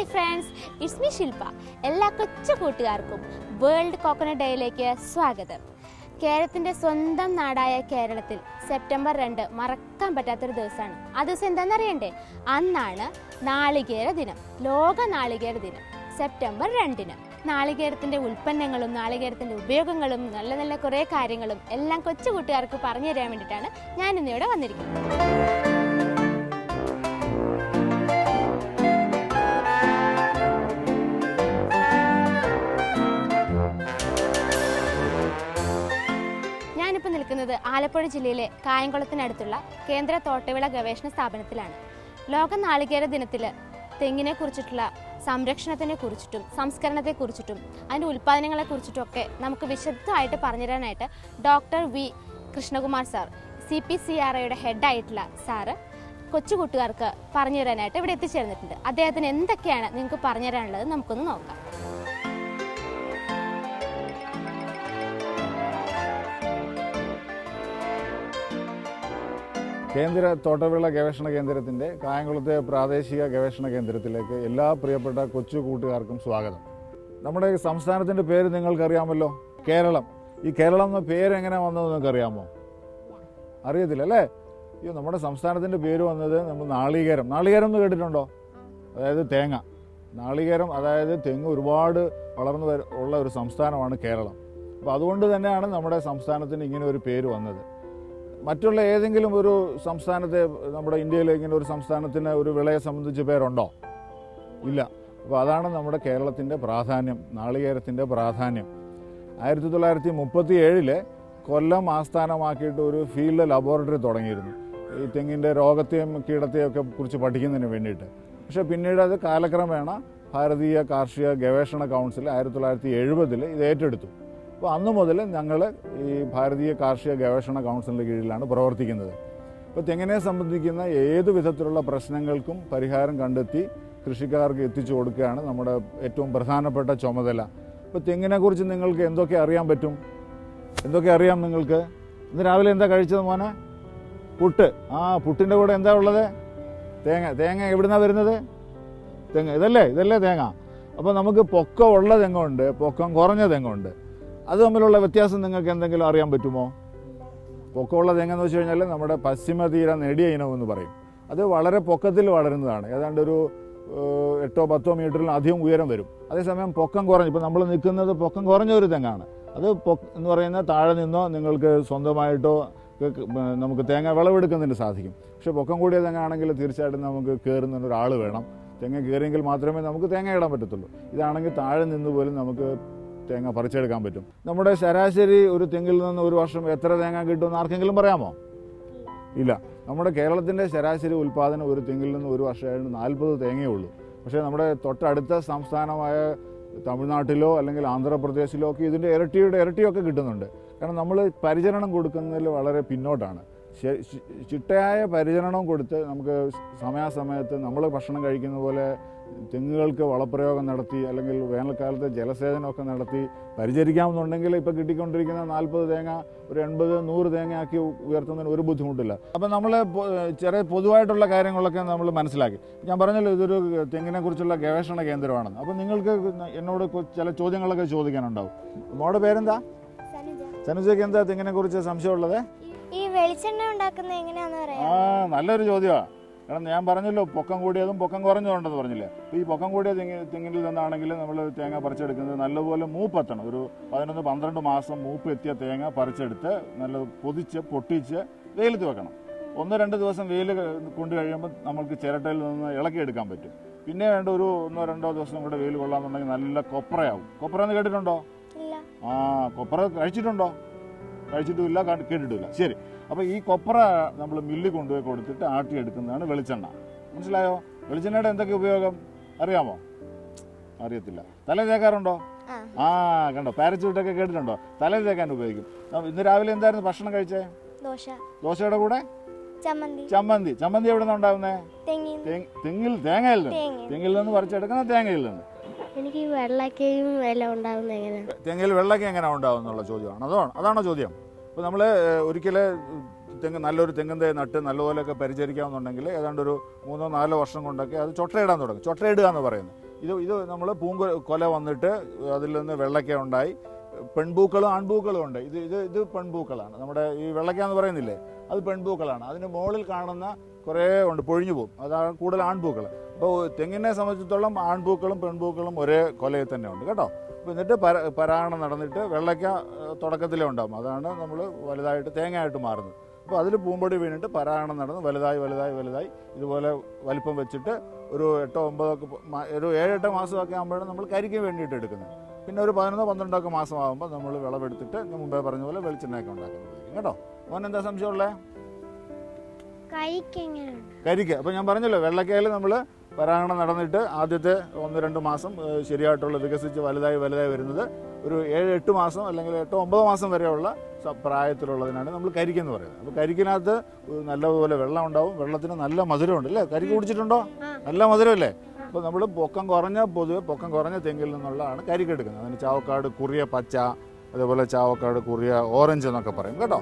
Hi friends, it's me ശില്പ. എല്ലാ കൊച്ചു കൂട്ടുകാർക്കും വേൾഡ് കോക്കനട്ട് ഡേയിലേക്ക് സ്വാഗതം. കേരളത്തിൻ്റെ സ്വന്തം നാടായ കേരളത്തിൽ സെപ്റ്റംബർ 2 മറക്കാൻ പറ്റാത്തൊരു ദിവസമാണ്. ആ ദിവസം എന്താണെന്നറിയണ്ടേ? അന്നാണ് നാളികേര ദിനം, ലോക നാളികേര ദിനം, സെപ്റ്റംബർ 2. നാളികേരത്തിൻ്റെ ഉൽപ്പന്നങ്ങളും നാളികേരത്തിൻ്റെ ഉപയോഗങ്ങളും നല്ല നല്ല കുറേ കാര്യങ്ങളും എല്ലാം കൊച്ചു കൂട്ടുകാർക്ക് പറഞ്ഞു തരാൻ വേണ്ടിയിട്ടാണ് ഞാൻ ഇന്നിവിടെ വന്നിരിക്കുന്നത്. ഞാനിപ്പോൾ നിൽക്കുന്നത് ആലപ്പുഴ ജില്ലയിലെ കായംകുളത്തിനടുത്തുള്ള കേന്ദ്ര തോട്ടവിള ഗവേഷണ സ്ഥാപനത്തിലാണ്. ലോക നാളികേര ദിനത്തിൽ തെങ്ങിനെ കുറിച്ചിട്ടുള്ള സംരക്ഷണത്തിനെ കുറിച്ചിട്ടും സംസ്കരണത്തെക്കുറിച്ചിട്ടും അതിൻ്റെ ഉൽപ്പാദനങ്ങളെക്കുറിച്ചിട്ടും ഒക്കെ നമുക്ക് വിശദമായിട്ട് പറഞ്ഞുതരാനായിട്ട് ഡോക്ടർ വി കൃഷ്ണകുമാർ സാർ, CPCRIയുടെ ഹെഡായിട്ടുള്ള സാറ് കൊച്ചു കൂട്ടുകാർക്ക് പറഞ്ഞു തരാനായിട്ട് ഇവിടെ എത്തിച്ചേർന്നിട്ടുണ്ട്. അദ്ദേഹത്തിന് എന്തൊക്കെയാണ് നിങ്ങൾക്ക് പറഞ്ഞു തരാനുള്ളത് നമുക്കൊന്ന് നോക്കാം. കേന്ദ്ര തോട്ടവിള ഗവേഷണ കേന്ദ്രത്തിൻ്റെ കായംകുളത്തെ പ്രാദേശിക ഗവേഷണ കേന്ദ്രത്തിലേക്ക് എല്ലാ പ്രിയപ്പെട്ട കൊച്ചു കൂട്ടുകാർക്കും സ്വാഗതം. നമ്മുടെ സംസ്ഥാനത്തിൻ്റെ പേര് നിങ്ങൾക്കറിയാമല്ലോ, കേരളം. ഈ കേരളം എന്ന പേര് എങ്ങനെ വന്നത് നിങ്ങൾക്കറിയാമോ? അറിയത്തില്ല അല്ലേ? അയ്യോ, നമ്മുടെ സംസ്ഥാനത്തിൻ്റെ പേര് വന്നത് നമ്മൾ നാളികേരം എന്ന് കേട്ടിട്ടുണ്ടോ? അതായത് തേങ്ങ. നാളികേരം അതായത് തെങ്ങ് ഒരുപാട് വളർന്നു ഉള്ള ഒരു സംസ്ഥാനമാണ് കേരളം. അപ്പോൾ അതുകൊണ്ട് തന്നെയാണ് നമ്മുടെ സംസ്ഥാനത്തിന് ഇങ്ങനെ ഒരു പേര് വന്നത്. മറ്റുള്ള ഏതെങ്കിലും ഒരു സംസ്ഥാനത്തെ, നമ്മുടെ ഇന്ത്യയിലെ ഇങ്ങനെ ഒരു സംസ്ഥാനത്തിന് ഒരു വിളയെ സംബന്ധിച്ച് പേരുണ്ടോ? ഇല്ല. അപ്പോൾ അതാണ് നമ്മുടെ കേരളത്തിൻ്റെ പ്രാധാന്യം, നാളികേരത്തിൻ്റെ പ്രാധാന്യം. 1937 കൊല്ലം ആസ്ഥാനമാക്കിയിട്ട് ഒരു ഫീൽഡ് ലബോറട്ടറി തുടങ്ങിയിരുന്നു, ഈ തെങ്ങിൻ്റെ രോഗത്തെയും കീടത്തെയും ഒക്കെ കുറിച്ച് പഠിക്കുന്നതിന് വേണ്ടിയിട്ട്. പക്ഷേ പിന്നീട് അത് കാലക്രമേണ ഭാരതീയ കാർഷിക ഗവേഷണ കൗൺസിൽ 1970 ഇത് ഏറ്റെടുത്തു. അപ്പോൾ അന്ന് മുതൽ ഞങ്ങൾ ഈ ഭാരതീയ കാർഷിക ഗവേഷണ കൗൺസിലിൻ്റെ കീഴിലാണ് പ്രവർത്തിക്കുന്നത്. ഇപ്പോൾ തെങ്ങിനെ സംബന്ധിക്കുന്ന ഏത് വിധത്തിലുള്ള പ്രശ്നങ്ങൾക്കും പരിഹാരം കണ്ടെത്തി കൃഷിക്കാർക്ക് എത്തിച്ചു കൊടുക്കുകയാണ് നമ്മുടെ ഏറ്റവും പ്രധാനപ്പെട്ട ചുമതല. ഇപ്പോൾ തെങ്ങിനെക്കുറിച്ച് നിങ്ങൾക്ക് എന്തൊക്കെ അറിയാൻ പറ്റും? എന്തൊക്കെ അറിയാം നിങ്ങൾക്ക്? ഇന്ന് രാവിലെ എന്താ കഴിച്ചത് മോനെ? പുട്ട്. പുട്ടിൻ്റെ കൂടെ എന്താ ഉള്ളത്? തേങ്ങ എവിടുന്നാണ് വരുന്നത്? ഇതല്ലേ തേങ്ങ. അപ്പോൾ നമുക്ക് പൊക്കം ഉള്ള തെങ്ങുണ്ട്, പൊക്കം കുറഞ്ഞ തെങ്ങുണ്ട്. അത് തമ്മിലുള്ള വ്യത്യാസം നിങ്ങൾക്ക് എന്തെങ്കിലും അറിയാൻ പറ്റുമോ? പൊക്കമുള്ള തെങ്ങെന്ന് വെച്ച് കഴിഞ്ഞാൽ നമ്മുടെ പശ്ചിമതീര നെടിയ ഇനമെന്ന് പറയും. അത് വളരെ പൊക്കത്തിൽ വളരുന്നതാണ്, ഏതാണ്ട് ഒരു 8-10 മീറ്ററിലും അധികം ഉയരം വരും. അതേസമയം പൊക്കം കുറഞ്ഞ്, ഇപ്പോൾ നമ്മൾ നിൽക്കുന്നത് പൊക്കം കുറഞ്ഞ ഒരു തെങ്ങാണ്. അത് എന്ന് പറയുന്നത് താഴെ നിന്നോ നിങ്ങൾക്ക് സ്വന്തമായിട്ടോ നമുക്ക് തേങ്ങ വിളവെടുക്കുന്നതിന് സാധിക്കും. പക്ഷേ പൊക്കം കൂടിയ തെങ്ങാണെങ്കിൽ തീർച്ചയായിട്ടും നമുക്ക് കയറുന്നതിന് ഒരാൾ വേണം. തെങ്ങ കയറിയെങ്കിൽ മാത്രമേ നമുക്ക് തേങ്ങ ഇടാൻ പറ്റത്തുള്ളൂ. ഇതാണെങ്കിൽ താഴെ നിന്ന് പോലും നമുക്ക് തേങ്ങ പറിച്ചെടുക്കാൻ പറ്റും. നമ്മുടെ ശരാശരി ഒരു തെങ്ങിൽ നിന്ന് ഒരു വർഷം എത്ര തേങ്ങ കിട്ടുമെന്ന് ആർക്കെങ്കിലും പറയാമോ? ഇല്ല. നമ്മുടെ കേരളത്തിൻ്റെ ശരാശരി ഉൽപ്പാദനം ഒരു തെങ്ങിൽ നിന്ന് ഒരു വർഷമായിട്ട് 40 തേങ്ങയേ ഉള്ളൂ. പക്ഷേ നമ്മുടെ തൊട്ടടുത്ത സംസ്ഥാനമായ തമിഴ്നാട്ടിലോ അല്ലെങ്കിൽ ആന്ധ്രാപ്രദേശിലോ ഒക്കെ ഇതിൻ്റെ ഇരട്ടിയൊക്കെ കിട്ടുന്നുണ്ട്. കാരണം നമ്മൾ പരിചരണം കൊടുക്കുന്നതിൽ വളരെ പിന്നോട്ടാണ്. ചിട്ടയായ പരിചരണം കൊടുത്ത് നമുക്ക് സമയാസമയത്ത് നമ്മൾ ഭക്ഷണം കഴിക്കുന്ന പോലെ തെങ്ങുകൾക്ക് വളപ്രയോഗം നടത്തി അല്ലെങ്കിൽ വേനൽക്കാലത്ത് ജലസേചനമൊക്കെ നടത്തി പരിചരിക്കാമെന്നുണ്ടെങ്കിൽ ഇപ്പോൾ കിട്ടിക്കൊണ്ടിരിക്കുന്ന 40 തേങ്ങ ഒരു 80-100 തേങ്ങയാക്കി ഉയർത്തുന്നതിന് ഒരു ബുദ്ധിമുട്ടില്ല. അപ്പം നമ്മൾ ചെറിയ പൊതുവായിട്ടുള്ള കാര്യങ്ങളൊക്കെ നമ്മൾ മനസ്സിലാക്കി. ഞാൻ പറഞ്ഞല്ലോ ഇതൊരു തെങ്ങിനെക്കുറിച്ചുള്ള ഗവേഷണ കേന്ദ്രമാണെന്ന്. അപ്പം നിങ്ങൾക്ക് എന്നോട് ചില ചോദ്യങ്ങളൊക്കെ ചോദിക്കാനുണ്ടാവും. മോളുടെ പേരെന്താ? സനുജയ്ക്ക് എന്താ തെങ്ങിനെക്കുറിച്ച് സംശയമുള്ളത്? ഈ വെളിച്ചെണ്ണ ഉണ്ടാക്കുന്നത് എങ്ങനെയാണെന്ന് പറയാം. നല്ലൊരു ചോദ്യമാണ്. കാരണം ഞാൻ പറഞ്ഞല്ലോ പൊക്കം കൂടിയതും പൊക്കം കുറഞ്ഞതുണ്ടെന്ന് പറഞ്ഞില്ലേ. ഈ പൊക്കം കൂടിയ തെങ്ങിൽ നിന്നാണെങ്കിൽ നമ്മൾ തേങ്ങ പറിച്ചെടുക്കുന്നത് നല്ലപോലെ മൂപ്പെത്തണം. ഒരു 11-12 മാസം മൂപ്പ് എത്തിയ തേങ്ങ പറിച്ചെടുത്ത് നല്ല പൊട്ടിച്ച് വെയിലത്ത് വെക്കണം. 1-2 ദിവസം വെയിൽ കൊണ്ട് കഴിയുമ്പോൾ നമുക്ക് ചിരട്ടയിൽ നിന്ന് ഇളക്കിയെടുക്കാൻ പറ്റും. പിന്നെ വേണ്ട ഒരു 1-2 ദിവസം കൂടെ വെയിൽ കൊള്ളാമെന്നുണ്ടെങ്കിൽ നല്ല കൊപ്രയാവും. കൊപ്ര എന്ന് കേട്ടിട്ടുണ്ടോ? കൊപ്ര കഴിച്ചിട്ടുണ്ടോ? കഴിച്ചിട്ടുമില്ല, കേട്ടിട്ടില്ല. ശരി. അപ്പോൾ ഈ കൊപ്ര നമ്മൾ മില്ലിൽ കൊണ്ടുപോയി കൊടുത്തിട്ട് ആട്ടിയെടുക്കുന്നതാണ് വെളിച്ചെണ്ണ. മനസ്സിലായോ? വെളിച്ചെണ്ണയുടെ എന്തൊക്കെ ഉപയോഗം അറിയാമോ? അറിയത്തില്ല. തല തേക്കാറുണ്ടോ? കണ്ടോ, പാരച്യൂട്ടൊക്കെ കേട്ടിട്ടുണ്ടോ? തല തേക്കാൻ ഉപയോഗിക്കും. ഇന്ന് രാവിലെ എന്തായിരുന്നു ഭക്ഷണം കഴിച്ചേ? ദോശയുടെ കൂടെ ചമ്മന്തി. ചമ്മന്തി എവിടെ നിന്നാണ് ഉണ്ടാകുന്നത്? തെങ്ങിൽ നിന്ന് പറിച്ചെടുക്കുന്ന തേങ്ങയിൽ നിന്ന്. എനിക്ക് വെള്ളക്കയും എല്ലാം ഉണ്ടാകുന്നത് എങ്ങനെയാണ്? തെങ്ങിൽ വെള്ളക്ക എങ്ങനെ ഉണ്ടാവും എന്നുള്ള ചോദ്യമാണ്. അതാണോ ചോദ്യം? അപ്പോൾ നമ്മൾ ഒരിക്കൽ നല്ലൊരു തെങ്ങിൻ തൈ നട്ട് നല്ലപോലെയൊക്കെ പരിചരിക്കാമെന്നുണ്ടെങ്കിൽ ഏതാണ്ട് ഒരു 3-4 വർഷം കൊണ്ടൊക്കെ അത് ചൊട്ടയിടാൻ തുടങ്ങും. ചൊട്ടയിടുക എന്ന് പറയുന്നത് ഇത് നമ്മൾ കൊല വന്നിട്ട് അതിൽ നിന്ന് വെള്ളക്ക ഉണ്ടായി, പെൺപൂക്കളും ആൺപൂക്കളും ഉണ്ട്. ഇത് പെൺപൂക്കളാണ്. നമ്മുടെ ഈ വെള്ളക്ക എന്ന് പറയുന്നില്ലേ, അത് പെൺപൂക്കളാണ്. അതിന് മുകളിൽ കാണുന്ന കുറേ ഉണ്ട്, പൊഴിഞ്ഞു പോകും, അതാണ് കൂടുതൽ ആൺപൂക്കൾ. അപ്പോൾ തെങ്ങിനെ സംബന്ധിച്ചിടത്തോളം ആൺപൂക്കളും പെൺപൂക്കളും ഒരേ കൊലയിൽ തന്നെ ഉണ്ട് കേട്ടോ. അപ്പോൾ എന്നിട്ട് പരാഗണം നടന്നിട്ട് വെള്ളക്ക തുടക്കത്തിലേ ഉണ്ടാകും, അതാണ് നമ്മൾ വലുതായിട്ട് തേങ്ങയായിട്ട് മാറുന്നത്. അപ്പോൾ അതിൽ പൂമ്പൊടി വീണിട്ട് പരാഗണം നടന്ന് വലുതായി ഇതുപോലെ വലിപ്പം വെച്ചിട്ട് ഒരു 7-8 മാസമൊക്കെ ആകുമ്പോഴാണ് നമ്മൾ കരിക്ക് വേണ്ടിയിട്ട് എടുക്കുന്നത്. പിന്നെ ഒരു 11-12 മാസമാകുമ്പോൾ നമ്മൾ വിളവെടുത്തിട്ട് മുമ്പേ പറഞ്ഞ പോലെ വെളിച്ചെണ്ണയൊക്കെ ഉണ്ടാക്കുന്നത് കേട്ടോ. മോൻ എന്താ സംശയമുള്ളേ? കരിക്ക് അപ്പോൾ ഞാൻ പറഞ്ഞല്ലോ, വെള്ളക്കയിൽ നമ്മൾ പരാഗണം നടന്നിട്ട് ആദ്യത്തെ 1-2 മാസം ശരിയായിട്ടുള്ള വികസിച്ച് വലുതായി വരുന്നത് ഒരു 7-8 മാസം അല്ലെങ്കിൽ 8-9 മാസം വരെയുള്ള പ്രായത്തിലുള്ളതിനാണ് നമ്മൾ കരിക്കെന്ന് പറയുന്നത്. അപ്പോൾ കരിക്കിനകത്ത് നല്ലപോലെ വെള്ളം ഉണ്ടാവും, വെള്ളത്തിന് നല്ല മധുരമുണ്ട് അല്ലേ? കരിക്ക് കുടിച്ചിട്ടുണ്ടോ? നല്ല മധുരമല്ലേ? അപ്പോൾ നമ്മൾ പൊതുവെ പൊക്കം കുറഞ്ഞ തെങ്ങിൽ നിന്നുള്ളതാണ് കരിക്ക് എടുക്കുന്നത്. അതിന് ചാവക്കാട് കുറിയ പച്ച, അതേപോലെ ചാവക്കാട് കുറിയ ഓറഞ്ച് എന്നൊക്കെ പറയും കേട്ടോ.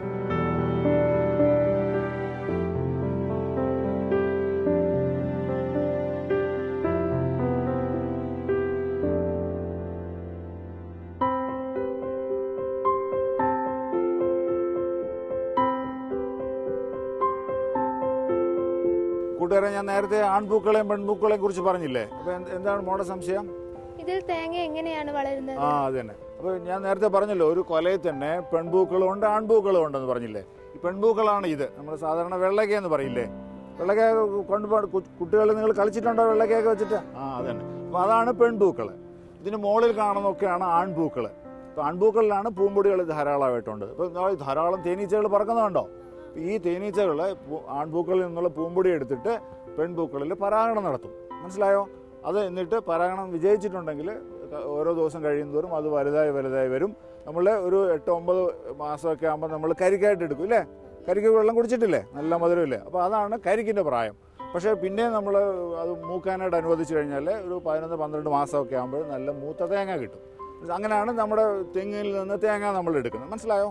കൂട്ടുകാരെ, ഞാൻ നേരത്തെ ആൺപൂക്കളെയും പെൺപൂക്കളെയും കുറിച്ച് പറഞ്ഞില്ലേ? അപ്പൊ എന്താണ് മോടെ സംശയം? ഇതിൽ തേങ്ങ എങ്ങനെയാണ് വളരുന്നത്? അത് തന്നെ. അപ്പൊ ഞാൻ നേരത്തെ പറഞ്ഞല്ലോ, ഒരു കൊലയിൽ തന്നെ പെൺപൂക്കളും ഉണ്ട് ആൺപൂക്കളും ഉണ്ടെന്ന് പറഞ്ഞില്ലേ? ഈ പെൺപൂക്കളാണ് ഇത്. നമ്മൾ സാധാരണ വെള്ളക്ക എന്ന് പറയില്ലേ? വെള്ളക്ക കൊണ്ടുപോയി കുട്ടികൾ നിങ്ങൾ കളിച്ചിട്ടുണ്ടോ വെള്ളക്കയൊക്കെ വെച്ചിട്ട്? അത് തന്നെ. അപ്പൊ അതാണ് പെൺപൂക്കള്. ഇതിന് മുകളിൽ കാണുന്നൊക്കെയാണ് ആൺപൂക്കള്. അപ്പൊ ആൺപൂക്കളിലാണ് പൂമ്പൊടികൾ ധാരാളമായിട്ടുണ്ട്. ഇപ്പൊ ധാരാളം തേനീച്ചകൾ പറക്കുന്നുണ്ടോ? ഈ തേനീച്ചകൾ ആൺപൂക്കളിൽ നിന്നുള്ള പൂമ്പൊടി എടുത്തിട്ട് പെൺപൂക്കളിൽ പരാഗണം നടത്തും. മനസ്സിലായോ? അത് എന്നിട്ട് പരാഗണം വിജയിച്ചിട്ടുണ്ടെങ്കിൽ ഓരോ ദിവസം കഴിയുന്നതോറും അത് വലുതായി വരും. നമ്മൾ ഒരു 8-9 മാസമൊക്കെ ആകുമ്പോൾ നമ്മൾ കരിക്കായിട്ട് എടുക്കും ഇല്ലേ? കരിക്ക് വെള്ളം കുടിച്ചിട്ടില്ലേ? നല്ല മധുരമില്ലേ? അപ്പോൾ അതാണ് കരിക്കിൻ്റെ പ്രായം. പക്ഷേ പിന്നെ നമ്മൾ അത് മൂക്കാനായിട്ട് അനുവദിച്ചു കഴിഞ്ഞാൽ ഒരു 11-12 മാസമൊക്കെ ആകുമ്പോൾ നല്ല മൂത്ത തേങ്ങ കിട്ടും. അങ്ങനെയാണ് നമ്മുടെ തെങ്ങിൽ നിന്ന് തേങ്ങ നമ്മൾ എടുക്കുന്നത്. മനസ്സിലായോ?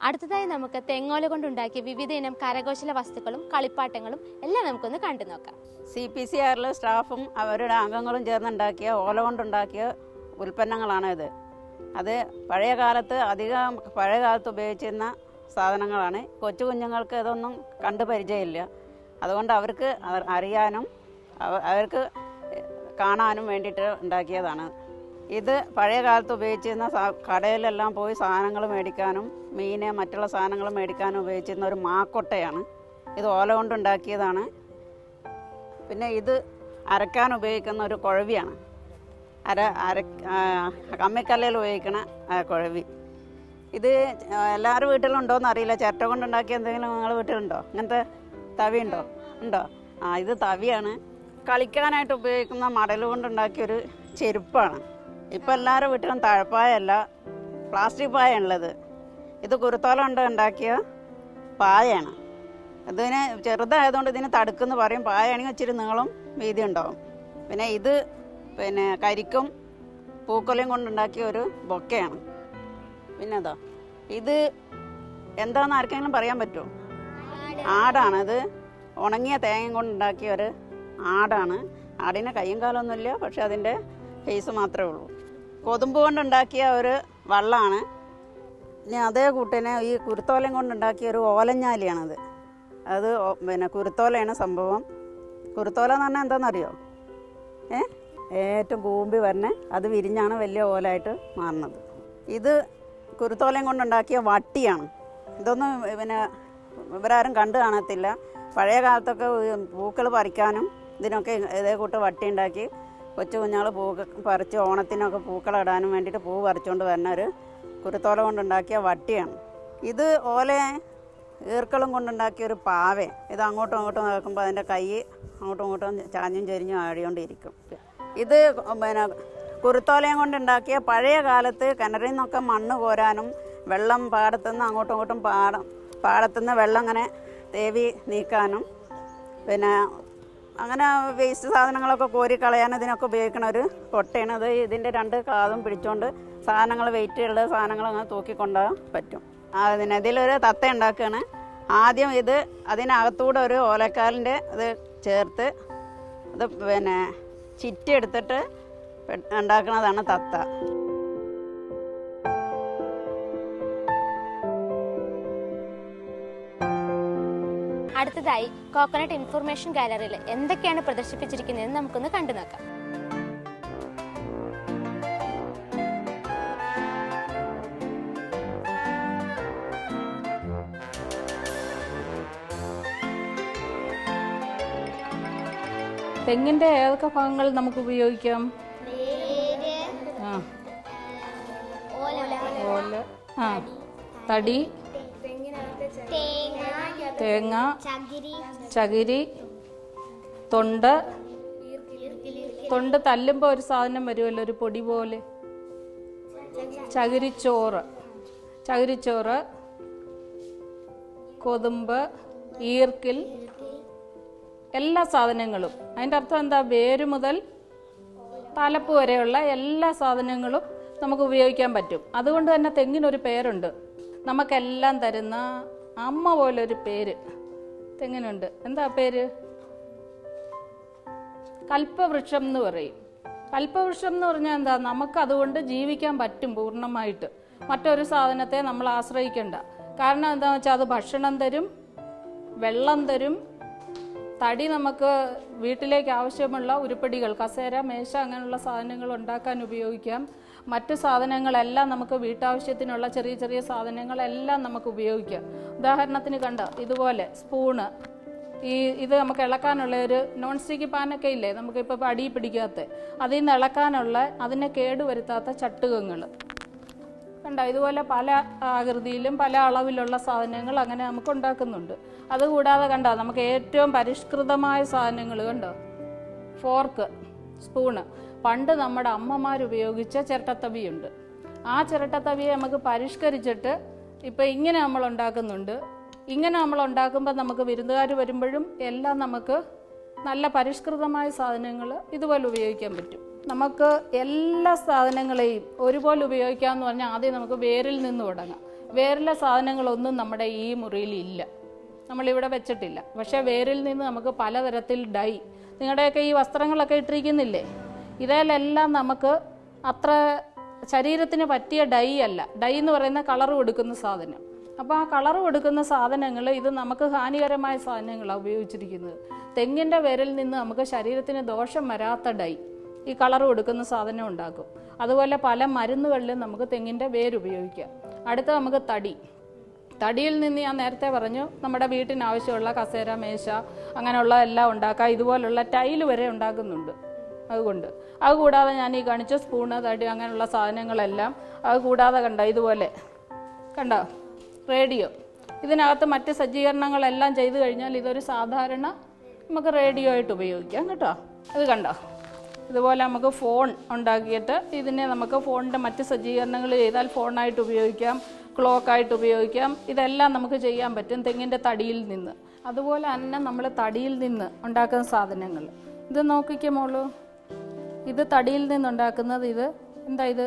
അടുത്തതായി നമുക്ക് തെങ്ങോല കൊണ്ടുണ്ടാക്കിയ വിവിധ ഇനം കരകൗശല വസ്തുക്കളും കളിപ്പാട്ടങ്ങളും എല്ലാം നമുക്കൊന്ന് കണ്ടു നോക്കാം. CPCRL സ്റ്റാഫും അവരുടെ അംഗങ്ങളും ചേർന്നുണ്ടാക്കിയ ഓല കൊണ്ടുണ്ടാക്കിയ ഉൽപ്പന്നങ്ങളാണ് ഇത്. അത് പഴയ കാലത്ത് ഉപയോഗിച്ചിരുന്ന സാധനങ്ങളാണ്. കൊച്ചു കുഞ്ഞുങ്ങൾക്ക് ഇതൊന്നും കണ്ടു പരിചയമില്ല. അതുകൊണ്ട് അവർക്ക് അറിയാനും അവർക്ക് കാണാനും വേണ്ടിയിട്ട് ഉണ്ടാക്കിയതാണ്. ഇത് പഴയ കാലത്ത് ഉപയോഗിച്ചിരുന്ന കടയിലെല്ലാം പോയി സാധനങ്ങൾ മേടിക്കാനും മറ്റുള്ള സാധനങ്ങൾ മേടിക്കാനും ഉപയോഗിച്ചിരുന്ന ഒരു മാക്കൊട്ടയാണ്. ഇത് ഓല കൊണ്ടുണ്ടാക്കിയതാണ്. പിന്നെ ഇത് അരക്കാൻ ഉപയോഗിക്കുന്ന ഒരു കുഴവിയാണ്. കമ്മിക്കല്ലയിൽ ഉപയോഗിക്കുന്ന കുഴവി. ഇത് എല്ലാവരും വീട്ടിലുണ്ടോയെന്ന് അറിയില്ല. ചിരട്ട കൊണ്ടുണ്ടാക്കിയ എന്തെങ്കിലും നിങ്ങളുടെ വീട്ടിലുണ്ടോ? ഇങ്ങനത്തെ തവി ഉണ്ടോ? ഇത് തവിയാണ്. കളിക്കാനായിട്ട് ഉപയോഗിക്കുന്ന മടൽ കൊണ്ടുണ്ടാക്കിയൊരു ചെരുപ്പാണ്. ഇപ്പം എല്ലാവരുടെ വീട്ടിലും തഴപ്പായല്ല, പ്ലാസ്റ്റിക് പായുള്ളത്. ഇത് കുരുത്തോല കൊണ്ട് ഉണ്ടാക്കിയ പായാണ്. ഇതിന് ചെറുതായതുകൊണ്ട് ഇതിന് തടുക്കെന്ന് പറയും. പായാണെങ്കിൽ ഇച്ചിരി നീളം വീതി ഉണ്ടാവും. പിന്നെ ഇത് കരിക്കും പൂക്കൊലയും കൊണ്ടുണ്ടാക്കിയ ഒരു ബൊക്കയാണ്. പിന്നെ ഇത് എന്താണെന്ന് ആർക്കെങ്കിലും പറയാൻ പറ്റുമോ? ആടാണ്. ഇത് ഉണങ്ങിയ തേങ്ങ കൊണ്ടുണ്ടാക്കിയ ഒരു ആടാണ്. ആടിന് കയ്യും കാലമൊന്നുമില്ല, പക്ഷെ അതിൻ്റെ ഫേസ് മാത്രമേ ഉള്ളൂ. കൊതുമ്പ് കൊണ്ടുണ്ടാക്കിയ ഒരു വള്ളമാണ്. ഇനി അതേ കൂട്ടിന് ഈ കുരുത്തോലയും കൊണ്ടുണ്ടാക്കിയ ഒരു ഓലഞ്ഞാലിയാണത്. അത് കുരുത്തോലയാണ് സംഭവം. കുരുത്തോല എന്ന് പറഞ്ഞാൽ എന്താണെന്നറിയോ? ഏറ്റവും കൂമ്പി വരണേ അത് വിരിഞ്ഞാണ് വലിയ ഓലായിട്ട് മാറുന്നത്. ഇത് കുരുത്തോലയും കൊണ്ടുണ്ടാക്കിയ വട്ടിയാണ്. ഇതൊന്നും ഇവരാരും കണ്ടു കാണത്തില്ല. പഴയ കാലത്തൊക്കെ പൂക്കൾ പറിക്കാനും ഇതിനൊക്കെ ഇതേ കൂട്ട് വട്ടി ഉണ്ടാക്കി കൊച്ചു കുഞ്ഞുങ്ങൾ പറിച്ച് ഓണത്തിനൊക്കെ പൂക്കളിടാനും വേണ്ടിയിട്ട് പൂ പറിച്ചുകൊണ്ട് വരുന്ന ഒരു കുരുത്തോല കൊണ്ടുണ്ടാക്കിയ വട്ടിയാണ്. ഇത് ഈർക്കളും കൊണ്ടുണ്ടാക്കിയ ഒരു പാവേ. ഇത് അങ്ങോട്ടും ഇങ്ങോട്ടും നടക്കുമ്പോൾ അതിൻ്റെ കൈ അങ്ങോട്ടും ഇങ്ങോട്ടും ചാഞ്ഞും ചെരിഞ്ഞും ആടിക്കൊണ്ടിരിക്കും. ഇത് കുരുത്തോലയും കൊണ്ടുണ്ടാക്കിയ പഴയ കാലത്ത് കിണറിൽ നിന്നൊക്കെ മണ്ണ് കോരാനും വെള്ളം പാടത്തുനിന്ന് അങ്ങോട്ടും ഇങ്ങോട്ടും പാടത്തുനിന്ന് വെള്ളം അങ്ങനെ തേവി നീക്കാനും അങ്ങനെ വേസ്റ്റ് സാധനങ്ങളൊക്കെ കോരി കളയാനും ഇതിനൊക്കെ ഉപയോഗിക്കുന്ന ഒരു കൊട്ടയാണ്. അത് ഇതിൻ്റെ 2 കാതും പിടിച്ചുകൊണ്ട് സാധനങ്ങൾ വെയിറ്റുള്ള സാധനങ്ങൾ അങ്ങനെ തൂക്കിക്കൊണ്ടുപോകാൻ പറ്റും. ഇതിലൊരു തത്ത ഉണ്ടാക്കുകയാണ്. ആദ്യം അതിനകത്തൂടെ ഒരു ഓലക്കാലിൻ്റെ ഇത് ചേർത്ത് അത് പിന്നെ ചിറ്റി എടുത്തിട്ട് ഉണ്ടാക്കുന്നതാണ് തത്ത. അടുത്തതായി കോക്കനട്ട് ഇൻഫർമേഷൻ ഗാലറിയിൽ എന്തൊക്കെയാണ് പ്രദർശിപ്പിച്ചിരിക്കുന്നതെന്ന് നമുക്കൊന്ന് കണ്ടു നോക്കാം. തെങ്ങിന്റെ ഏതൊക്കെ ഭാഗങ്ങൾ നമുക്ക് ഉപയോഗിക്കാം? ഓല, തടി, തേങ്ങ, ചകിരി, തൊണ്ട്. തൊണ്ട് തല്ലുമ്പോൾ ഒരു സാധനം വരുമല്ലോ, ഒരു പൊടി പോലെ. ചകിരിച്ചോറ്, കൊതുമ്പ്, ഈർക്കിൽ, എല്ലാ സാധനങ്ങളും. അതിൻ്റെ അർത്ഥം എന്താ? വേര് മുതൽ തലപ്പ് വരെയുള്ള എല്ലാ സാധനങ്ങളും നമുക്ക് ഉപയോഗിക്കാൻ പറ്റും. അതുകൊണ്ട് തന്നെ തെങ്ങിനൊരു പേരുണ്ട്. നമുക്കെല്ലാം തരുന്ന അമ്മ പോലൊരു പേര് തെങ്ങിനുണ്ട്. എന്താ പേര്? കൽപ്പവൃക്ഷം എന്ന് പറയും. കൽപ്പവൃക്ഷം എന്ന് പറഞ്ഞാൽ എന്താ? നമുക്ക് അതുകൊണ്ട് ജീവിക്കാൻ പറ്റും പൂർണ്ണമായിട്ട്. മറ്റൊരു സാധനത്തെ നമ്മൾ ആശ്രയിക്കേണ്ട. കാരണം എന്താണെന്ന് വെച്ചാൽ അത് ഭക്ഷണം തരും, വെള്ളം തരും, തടി നമുക്ക് വീട്ടിലേക്ക് ആവശ്യമുള്ള ഉരുപ്പടികൾ, കസേര, മേശ, അങ്ങനെയുള്ള സാധനങ്ങൾ ഉണ്ടാക്കാൻ ഉപയോഗിക്കാം. മറ്റു സാധനങ്ങളെല്ലാം നമുക്ക് വീട്ടാവശ്യത്തിനുള്ള ചെറിയ ചെറിയ സാധനങ്ങളെല്ലാം നമുക്ക് ഉപയോഗിക്കാം. ഉദാഹരണത്തിന് കണ്ട ഇതുപോലെ സ്പൂണ്, ഇത് നമുക്ക് ഇളക്കാനുള്ള ഒരു നോൺ സ്റ്റിക്ക് പാനൊക്കെ ഇല്ലേ, നമുക്കിപ്പോൾ അടി പിടിക്കാത്ത, അതിൽ നിന്ന് ഇളക്കാനുള്ള, അതിനെ കേടുവരുത്താത്ത ചട്ടുകങ്ങൾ കണ്ടോ. ഇതുപോലെ പല ആകൃതിയിലും പല അളവിലുള്ള സാധനങ്ങൾ അങ്ങനെ നമുക്ക് ഉണ്ടാക്കുന്നുണ്ട്. അതുകൂടാതെ കണ്ടോ നമുക്ക് ഏറ്റവും പരിഷ്കൃതമായ സാധനങ്ങൾ കണ്ടോ, ഫോർക്ക്, സ്പൂണ്. പണ്ട് നമ്മുടെ അമ്മമാരുപയോഗിച്ച ചിരട്ടത്തവിയുണ്ട്. ആ ചിരട്ടത്തവിയെ നമുക്ക് പരിഷ്കരിച്ചിട്ട് ഇപ്പം ഇങ്ങനെ നമ്മൾ ഉണ്ടാക്കുന്നുണ്ട്. ഇങ്ങനെ നമ്മൾ ഉണ്ടാക്കുമ്പോൾ നമുക്ക് വിരുന്നുകാർ വരുമ്പോഴും എല്ലാം നമുക്ക് നല്ല പരിഷ്കൃതമായ സാധനങ്ങൾ ഇതുപോലെ ഉപയോഗിക്കാൻ പറ്റും. നമുക്ക് എല്ലാ സാധനങ്ങളെയും ഒരുപോലെ ഉപയോഗിക്കാമെന്ന് പറഞ്ഞാൽ ആദ്യം നമുക്ക് വേരിൽ നിന്ന് തുടങ്ങാം. വേരിലെ സാധനങ്ങളൊന്നും നമ്മുടെ ഈ മുറിയിൽ ഇല്ല, നമ്മളിവിടെ വെച്ചിട്ടില്ല. പക്ഷേ വേരിൽ നിന്ന് നമുക്ക് പലതരത്തിൽ ഡൈ, നിങ്ങളുടെയൊക്കെ ഈ വസ്ത്രങ്ങളൊക്കെ ഇട്ടിരിക്കുന്നില്ലേ, ഇതിലെല്ലാം നമുക്ക് അത്ര ശരീരത്തിന് പറ്റിയ ഡൈ അല്ല. ഡൈ എന്ന് പറയുന്ന കളർ കൊടുക്കുന്ന സാധനം. അപ്പോൾ ആ കളർ കൊടുക്കുന്ന സാധനങ്ങൾ ഇത് നമുക്ക് ഹാനികരമായ സാധനങ്ങളാണ് ഉപയോഗിച്ചിരിക്കുന്നത്. തെങ്ങിൻ്റെ വേരിൽ നിന്ന് നമുക്ക് ശരീരത്തിന് ദോഷം വരാത്ത ഡൈ, ഈ കളർ കൊടുക്കുന്ന സാധനം ഉണ്ടാക്കും. അതുപോലെ പല മരുന്നുകളിലും നമുക്ക് തെങ്ങിൻ്റെ വേര് ഉപയോഗിക്കാം. അടുത്ത നമുക്ക് തടിയിൽ നിന്ന് ഞാൻ നേരത്തെ പറഞ്ഞു നമ്മുടെ വീട്ടിന് ആവശ്യമുള്ള കസേര, മേശ, അങ്ങനെയുള്ള എല്ലാം ഉണ്ടാക്കാം. ഇതുപോലുള്ള ടൈല് വരെ ഉണ്ടാക്കുന്നുണ്ട്. അതുകൂടാതെ ഞാൻ ഈ കാണിച്ച സ്പൂണ്, തടി, അങ്ങനെയുള്ള സാധനങ്ങളെല്ലാം. അതുകൂടാതെ ഇതുപോലെ കണ്ടോ റേഡിയോ. ഇതിനകത്ത് മറ്റ് സജ്ജീകരണങ്ങളെല്ലാം ചെയ്തു കഴിഞ്ഞാൽ ഇതൊരു സാധാരണ നമുക്ക് റേഡിയോ ആയിട്ട് ഉപയോഗിക്കാം കേട്ടോ. അത് കണ്ടോ, ഇതുപോലെ നമുക്ക് ഫോൺ ഉണ്ടാക്കിയിട്ട് ഇതിനെ നമുക്ക് ഫോണിൻ്റെ മറ്റ് സജ്ജീകരണങ്ങൾ ചെയ്താൽ ഫോണായിട്ട് ഉപയോഗിക്കാം, ക്ലോക്കായിട്ട് ഉപയോഗിക്കാം. ഇതെല്ലാം നമുക്ക് ചെയ്യാൻ പറ്റും തെങ്ങിൻ്റെ തടിയിൽ നിന്ന്. അതുപോലെ തന്നെ നമ്മൾ തടിയിൽ നിന്ന് ഉണ്ടാക്കുന്ന സാധനങ്ങൾ ഇത് നോക്കിക്കുമോളൂ. ഇത് തടിയിൽ നിന്നുണ്ടാക്കുന്നത്, ഇത് എന്താ, ഇത്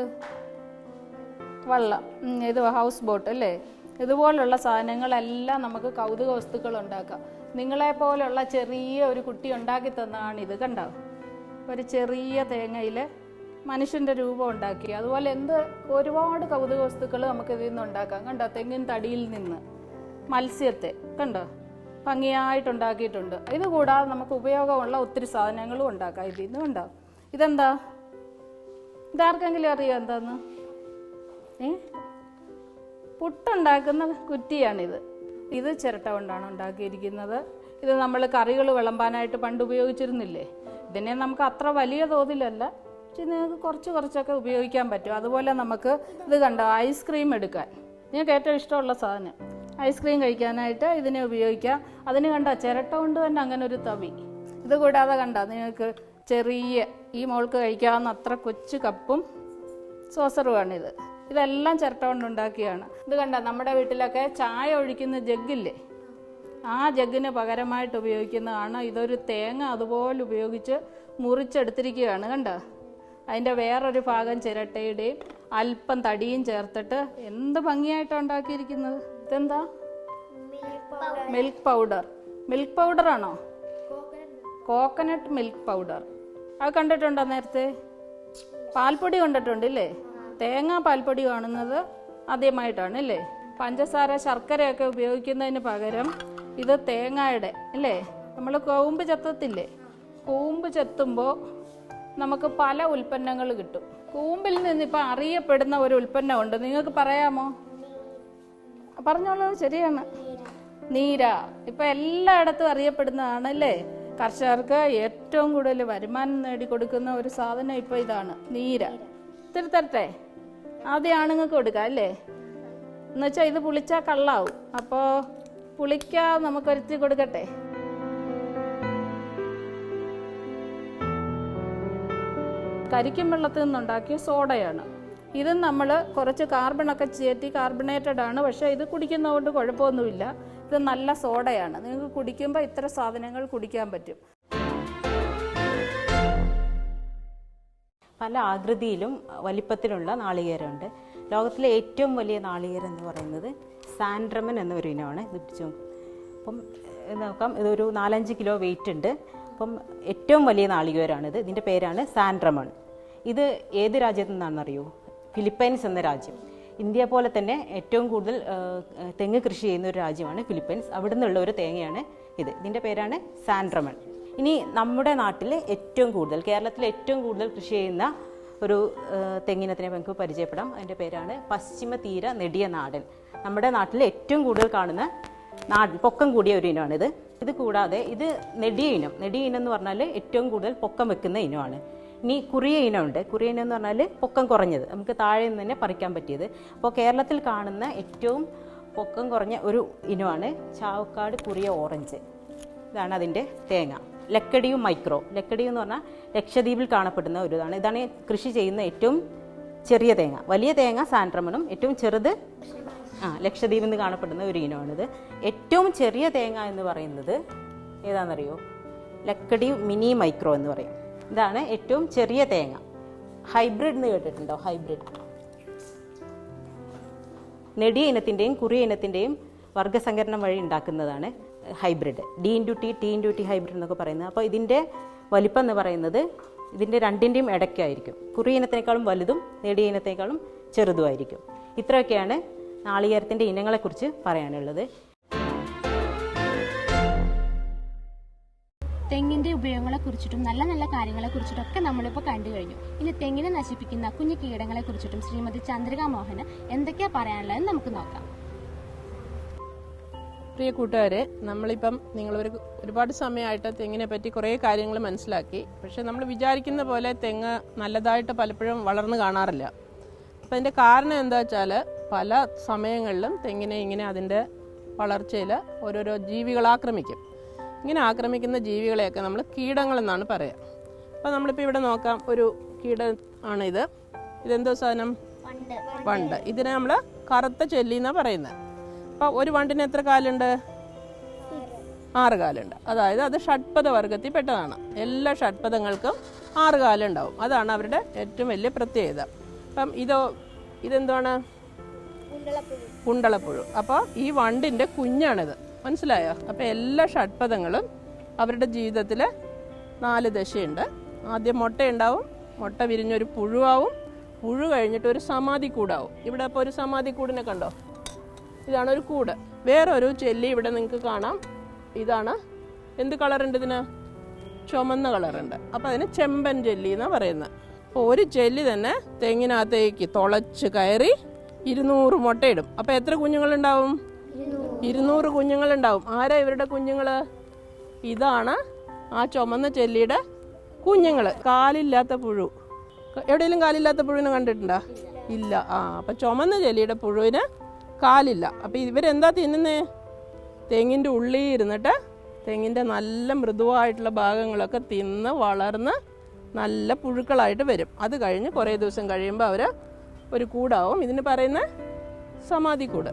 വള്ളം, ഇത് ഹൗസ് ബോട്ട് അല്ലേ. ഇതുപോലുള്ള സാധനങ്ങളെല്ലാം നമുക്ക് കൗതുക വസ്തുക്കൾ ഉണ്ടാക്കാം. നിങ്ങളെപ്പോലുള്ള ചെറിയ ഒരു കുട്ടി ഉണ്ടാക്കി തന്നതാണ് ഇത്. കണ്ടോ, ഒരു ചെറിയ തേങ്ങയിൽ മനുഷ്യൻ്റെ രൂപം ഉണ്ടാക്കി. അതുപോലെ ഒരുപാട് കൗതുക വസ്തുക്കൾ നമുക്ക് ഇതിൽ നിന്ന് ഉണ്ടാക്കാം. കണ്ടോ, തെങ്ങിൻ തടിയിൽ നിന്ന് മത്സ്യത്തെ കണ്ടോ ഭംഗിയായിട്ടുണ്ടാക്കിയിട്ടുണ്ട്. ഇത് കൂടാതെ നമുക്ക് ഉപയോഗമുള്ള ഒത്തിരി സാധനങ്ങളും ഉണ്ടാക്കാം ഇതിൽ നിന്ന്. കണ്ടോ, ഇതെന്താ, ഇതാർക്കെങ്കിലും അറിയാം എന്താന്ന്? പുട്ടുണ്ടാക്കുന്ന കുറ്റിയാണിത്. ഇത് ചിരട്ട കൊണ്ടാണ് ഉണ്ടാക്കിയിരിക്കുന്നത്. ഇത് നമ്മൾ കറികൾ വിളമ്പാനായിട്ട് പണ്ട് ഉപയോഗിച്ചിരുന്നില്ലേ. ഇതിനെ നമുക്ക് അത്ര വലിയ തോതിലല്ല, പക്ഷെ നിങ്ങൾക്ക് കുറച്ചൊക്കെ ഉപയോഗിക്കാൻ പറ്റും. അതുപോലെ നമുക്ക് ഇത് കണ്ടോ, ഐസ്ക്രീം എടുക്കാൻ നിങ്ങൾക്ക് ഏറ്റവും ഇഷ്ടമുള്ള സാധനം, ഐസ്ക്രീം കഴിക്കാനായിട്ട് ഇതിനെ ഉപയോഗിക്കാം. അതിന് കണ്ടോ ചിരട്ട കൊണ്ട് തന്നെ അങ്ങനെ ഒരു തവി. ഇത് കൂടാതെ കണ്ടോ നിങ്ങൾക്ക് ചെറിയ ഈ മോൾക്ക് കഴിക്കാവുന്ന അത്ര കൊച്ചു കപ്പും സോസറുമാണിത്. ഇതെല്ലാം ചിരട്ട കൊണ്ടുണ്ടാക്കിയാണ്. ഇത് കണ്ടോ, നമ്മുടെ വീട്ടിലൊക്കെ ചായ ഒഴിക്കുന്ന ജഗ്ഗില്ലേ, ആ ജഗ്ഗിന് പകരമായിട്ട് ഉപയോഗിക്കുന്നതാണ്. ഇതൊരു തേങ്ങ അതുപോലെ ഉപയോഗിച്ച് മുറിച്ചെടുത്തിരിക്കുകയാണ്. കണ്ടോ, അതിൻ്റെ വേറൊരു ഭാഗം ചിരട്ടയുടെയും അല്പം തടിയും ചേർത്തിട്ട് എന്ത് ഭംഗിയായിട്ടാണ് ഉണ്ടാക്കിയിരിക്കുന്നത്. ഇതെന്താ? Milk powder. മിൽക്ക് പൗഡറാണോ? Coconut milk powder. അത് കണ്ടിട്ടുണ്ടോ നേരത്തെ? പാൽപ്പൊടി കണ്ടിട്ടുണ്ടല്ലേ? തേങ്ങാ പാൽപ്പൊടി കാണുന്നത് ആദ്യമായിട്ടാണ് അല്ലേ? പഞ്ചസാര ശർക്കരയൊക്കെ ഉപയോഗിക്കുന്നതിന് പകരം ഇത് തേങ്ങയുടെ അല്ലേ? നമ്മൾ കൂമ്പ് ചെത്തത്തില്ലേ? കൂമ്പ് ചെത്തുമ്പോൾ നമുക്ക് പല ഉൽപ്പന്നങ്ങൾ കിട്ടും. കൂമ്പിൽ നിന്ന് ഇപ്പം അറിയപ്പെടുന്ന ഒരു ഉൽപ്പന്നമുണ്ട്, നിങ്ങൾക്ക് പറയാമോ? പറഞ്ഞോളൂ. ശരിയാണ്, നീര. ഇപ്പം എല്ലായിടത്തും അറിയപ്പെടുന്നതാണ് അല്ലേ? കർഷകർക്ക് ഏറ്റവും കൂടുതൽ വരുമാനം നേടിക്കൊടുക്കുന്ന ഒരു സാധനം ഇപ്പം ഇതാണ്, നീര. ഇത്തിരി തരട്ടെ? ആദ്യം ആണുങ്ങൾക്ക് കൊടുക്കാം അല്ലേ? എന്നുവെച്ചാൽ ഇത് പുളിച്ചാൽ കള്ളാവും. അപ്പോൾ പുളിക്കാതെ നമുക്കൊരുത്തി കൊടുക്കട്ടെ. കരിക്കും വെള്ളത്തിൽ നിന്നുണ്ടാക്കിയ സോഡയാണ് ഇത്. നമ്മൾ കുറച്ച് കാർബണൊക്കെ ചേർത്തി കാർബണേറ്റഡ് ആണ്, പക്ഷേ ഇത് കുടിക്കുന്നതുകൊണ്ട് കുഴപ്പമൊന്നുമില്ല. ഇത് നല്ല സോഡയാണ്. നിങ്ങൾക്ക് കുടിക്കുമ്പോൾ ഇത്ര സാധനങ്ങൾ കുടിക്കാൻ പറ്റും. പല ആകൃതിയിലും വലിപ്പത്തിലുള്ള നാളികേരമുണ്ട്. ലോകത്തിലെ ഏറ്റവും വലിയ നാളികേരം എന്ന് പറയുന്നത് സാൻഡ്രമൻ എന്നൊരു ഇനമാണ്. ഇത് പിടിച്ചു അപ്പം നോക്കാം. ഇതൊരു 4-5 കിലോ വെയിറ്റ് ഉണ്ട്. അപ്പം ഏറ്റവും വലിയ നാളികേരമാണിത്. ഇതിൻ്റെ പേരാണ് സാൻഡ്രമൺ. ഇത് ഏത് രാജ്യത്തു നിന്നാണെന്നറിയോ? ഫിലിപ്പൈൻസ് എന്ന രാജ്യം. ഇന്ത്യ പോലെ തന്നെ ഏറ്റവും കൂടുതൽ തെങ്ങ് കൃഷി ചെയ്യുന്ന ഒരു രാജ്യമാണ് ഫിലിപ്പൈൻസ്. അവിടെ നിന്നുള്ള ഒരു തേങ്ങയാണ് ഇത്. ഇതിൻ്റെ പേരാണ് സാൻഡ്രമൺ. ഇനി നമ്മുടെ നാട്ടിൽ ഏറ്റവും കൂടുതൽ, കേരളത്തിൽ ഏറ്റവും കൂടുതൽ കൃഷി ചെയ്യുന്ന ഒരു തെങ്ങിനത്തിനെ നമുക്ക് പരിചയപ്പെടാം. അതിൻ്റെ പേരാണ് പശ്ചിമ തീര നെടിയ നാടൻ. നമ്മുടെ നാട്ടിൽ ഏറ്റവും കൂടുതൽ കാണുന്ന പൊക്കം കൂടിയ ഒരു ഇനമാണിത്. ഇത് കൂടാതെ ഇത് നെടിയ ഇനം. നെടിയ ഇനം എന്ന് പറഞ്ഞാൽ ഏറ്റവും കൂടുതൽ പൊക്കം വെക്കുന്ന ഇനമാണ്. ഇനി കുറിയ ഇനമുണ്ട്. കുറിയ ഇനം എന്ന് പറഞ്ഞാൽ പൊക്കം കുറഞ്ഞത്, നമുക്ക് താഴെ നിന്ന് തന്നെ പറിക്കാൻ പറ്റിയത്. അപ്പോൾ കേരളത്തിൽ കാണുന്ന ഏറ്റവും പൊക്കം കുറഞ്ഞ ഒരു ഇനമാണ് ചാവക്കാട് കുറിയ ഓറഞ്ച്. ഇതാണ് അതിൻ്റെ തേങ്ങ. ലക്കടിയും മൈക്രോ. ലക്കടി എന്ന് പറഞ്ഞാൽ ലക്ഷദ്വീപിൽ കാണപ്പെടുന്ന ഒരു ഇതാണ്. ഇതാണ് കൃഷി ചെയ്യുന്ന ഏറ്റവും ചെറിയ തേങ്ങ. വലിയ തേങ്ങ സാൻഡ്രമണും, ഏറ്റവും ചെറുത് ലക്ഷദ്വീപിൽ നിന്ന് കാണപ്പെടുന്ന ഒരു ഇനമാണിത്. ഏറ്റവും ചെറിയ തേങ്ങ എന്ന് പറയുന്നത് ഏതാണെന്നറിയോ? ലക്കടി മിനി മൈക്രോ എന്ന് പറയും. ഇതാണ് ഏറ്റവും ചെറിയ തേങ്ങ. ഹൈബ്രിഡ് എന്ന് കേട്ടിട്ടുണ്ടോ? ഹൈബ്രിഡ് നെടിയ ഇനത്തിൻ്റെയും കുറിയ ഇനത്തിൻ്റെയും വർഗ്ഗസങ്കരണം വഴി ഉണ്ടാക്കുന്നതാണ് ഹൈബ്രിഡ്. D*T, T*T ഹൈബ്രിഡ് എന്നൊക്കെ പറയുന്നത്. അപ്പോൾ ഇതിൻ്റെ വലിപ്പം എന്ന് പറയുന്നത് ഇതിൻ്റെ രണ്ടിൻ്റെയും ഇടയ്ക്കായിരിക്കും. കുറിയ ഇനത്തിനേക്കാളും വലുതും നെടിയ ഇനത്തേക്കാളും ചെറുതുമായിരിക്കും. ഇത്രയൊക്കെയാണ് നാളികേരത്തിൻ്റെ ഇനങ്ങളെക്കുറിച്ച് പറയാനുള്ളത്. തെങ്ങിൻ്റെ ഉപയോഗങ്ങളെക്കുറിച്ചിട്ടും നല്ല നല്ല കാര്യങ്ങളെക്കുറിച്ചിട്ടും ഒക്കെ നമ്മളിപ്പോൾ കണ്ടു കഴിഞ്ഞു. ഇനി തെങ്ങിനെ നശിപ്പിക്കുന്ന കുഞ്ഞു കീടങ്ങളെക്കുറിച്ചിട്ടും ശ്രീമതി ചന്ദ്രിക മോഹന് എന്തൊക്കെയാണ് പറയാനുള്ളതെന്ന് നമുക്ക് നോക്കാം. പ്രിയ കൂട്ടുകാരെ, നമ്മളിപ്പം ഒരുപാട് സമയമായിട്ട് തെങ്ങിനെ പറ്റി കുറേ കാര്യങ്ങൾ മനസ്സിലാക്കി. പക്ഷെ നമ്മൾ വിചാരിക്കുന്ന പോലെ തെങ്ങ് നല്ലതായിട്ട് പലപ്പോഴും വളർന്നു കാണാറില്ല. അപ്പം അതിൻ്റെ കാരണം എന്താ വെച്ചാൽ പല സമയങ്ങളിലും തെങ്ങിനെ ഇങ്ങനെ അതിൻ്റെ വളർച്ചയിൽ ഓരോരോ ജീവികൾ ആക്രമിക്കും. ഇങ്ങനെ ആക്രമിക്കുന്ന ജീവികളെയൊക്കെ നമ്മൾ കീടങ്ങളെന്നാണ് പറയുക. അപ്പോൾ നമ്മളിപ്പോൾ ഇവിടെ നോക്കാം, ഒരു കീടം ആണിത്. ഇതെന്തോ സാധനം? വണ്ട്. ഇതിനെ നമ്മൾ കറുത്ത ചെല്ലി എന്നാണ് പറയുന്നത്. അപ്പോൾ ഒരു വണ്ടിന് എത്ര കാലുണ്ട്? 6 കാലുണ്ട്. അതായത് അത് ഷഡ്പദ വർഗത്തിൽ പെട്ടതാണ്. എല്ലാ ഷഡ്പദങ്ങൾക്കും 6 കാലുണ്ടാവും. അതാണ് അവരുടെ ഏറ്റവും വലിയ പ്രത്യേകത. അപ്പം ഇതെന്താണ്? കുണ്ടളപ്പുഴു. അപ്പോൾ ഈ വണ്ടിൻ്റെ കുഞ്ഞാണിത്. മനസ്സിലായോ? അപ്പോൾ എല്ലാ ഷഡ്പദങ്ങളും അവരുടെ ജീവിതത്തിൽ 4 ദശയുണ്ട്. ആദ്യം മുട്ടയുണ്ടാവും, മുട്ട വിരിഞ്ഞൊരു പുഴുവാവും, പുഴു കഴിഞ്ഞിട്ട് ഒരു സമാധി കൂടാവും. ഇവിടെ അപ്പോൾ ഒരു സമാധി കൂടിനെ കണ്ടോ? ഇതാണ് ഒരു കൂട്. വേറൊരു ചെല്ലി ഇവിടെ നിങ്ങൾക്ക് കാണാം. ഇതാണ് എന്ത് കളറുണ്ട് ഇതിന്? ചുമന്ന കളറുണ്ട്. അപ്പോൾ അതിന് ചെമ്പൻ ചെല്ലി എന്നാണ് പറയുന്നത്. അപ്പോൾ ഒരു ചെല്ലി തന്നെ തെങ്ങിനകത്തേക്ക് തുളച്ച് കയറി 200 മുട്ടയിടും. അപ്പോൾ എത്ര കുഞ്ഞുങ്ങളുണ്ടാവും? 200 കുഞ്ഞുങ്ങളുണ്ടാവും. ആരാ ഇവരുടെ കുഞ്ഞുങ്ങൾ? ഇതാണ് ആ ചുമന്ന ചെല്ലിയുടെ കുഞ്ഞുങ്ങൾ. കാലില്ലാത്ത പുഴു. എവിടെയെങ്കിലും കാലില്ലാത്ത പുഴുവിനെ കണ്ടിട്ടുണ്ടോ? ഇല്ല. അപ്പം ചുമന്ന ചെല്ലിയുടെ പുഴുവിന് കാലില്ല. അപ്പം ഇവരെന്താ തിന്നുന്നേ? തെങ്ങിൻ്റെ ഉള്ളിൽ ഇരുന്നിട്ട് തെങ്ങിൻ്റെ നല്ല മൃദുവായിട്ടുള്ള ഭാഗങ്ങളൊക്കെ തിന്ന് വളർന്ന് നല്ല പുഴുക്കളായിട്ട് വരും. അത് കഴിഞ്ഞ് കുറേ ദിവസം കഴിയുമ്പോൾ അവർ ഒരു കൂടാവും. ഇതിന് പറയുന്ന സമാധി കൂട്.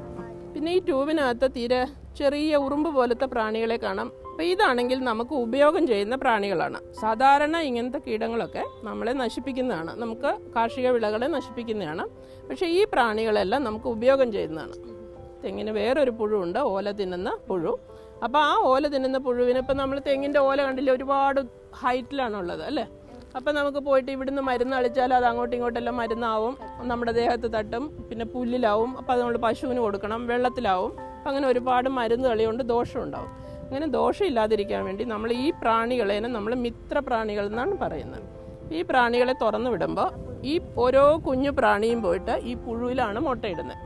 പിന്നെ ഈ ട്യൂബിനകത്ത് തീരെ ചെറിയ ഉറുമ്പ് പോലത്തെ പ്രാണികളെ കാണാം. അപ്പോൾ ഇതാണെങ്കിൽ നമുക്ക് ഉപയോഗം ചെയ്യുന്ന പ്രാണികളാണ്. സാധാരണ ഇങ്ങനത്തെ കീടങ്ങളൊക്കെ നമ്മളെ നശിപ്പിക്കുന്നതാണ്, നമുക്ക് കാർഷിക വിളകളെ നശിപ്പിക്കുന്നതാണ്. പക്ഷേ ഈ പ്രാണികളെല്ലാം നമുക്ക് ഉപയോഗം ചെയ്യുന്നതാണ്. തെങ്ങിന് വേറൊരു പുഴുണ്ട്, ഓല തിന്നുന്ന പുഴു. അപ്പോൾ ആ ഓല തിന്നുന്ന പുഴുവിന് ഇപ്പം നമ്മൾ തെങ്ങിൻ്റെ ഓല കണ്ടില്ലേ ഒരുപാട് ഹൈറ്റിലാണുള്ളത് അല്ലേ. അപ്പം നമുക്ക് പോയിട്ട് ഇവിടുന്ന് മരുന്ന് അളിച്ചാൽ അത് അങ്ങോട്ടും ഇങ്ങോട്ടെല്ലാം മരുന്നാവും, നമ്മുടെ ദേഹത്ത് തട്ടും, പിന്നെ പുല്ലിലാവും. അപ്പോൾ അത് നമ്മൾ പശുവിന് കൊടുക്കണം, വെള്ളത്തിലാവും. അപ്പം അങ്ങനെ ഒരുപാട് മരുന്ന് കളിയുണ്ട് ദോഷം ഉണ്ടാവും. അങ്ങനെ ദോഷമില്ലാതിരിക്കാൻ വേണ്ടി നമ്മൾ ഈ പ്രാണികളെ നമ്മൾ മിത്രപ്രാണികൾ എന്നാണ് പറയുന്നത്. ഈ പ്രാണികളെ തുറന്നു വിടുമ്പോൾ ഈ ഓരോ കുഞ്ഞു പ്രാണിയും പോയിട്ട് ഈ പുഴുവിലാണ് മുട്ടയിടുന്നത്.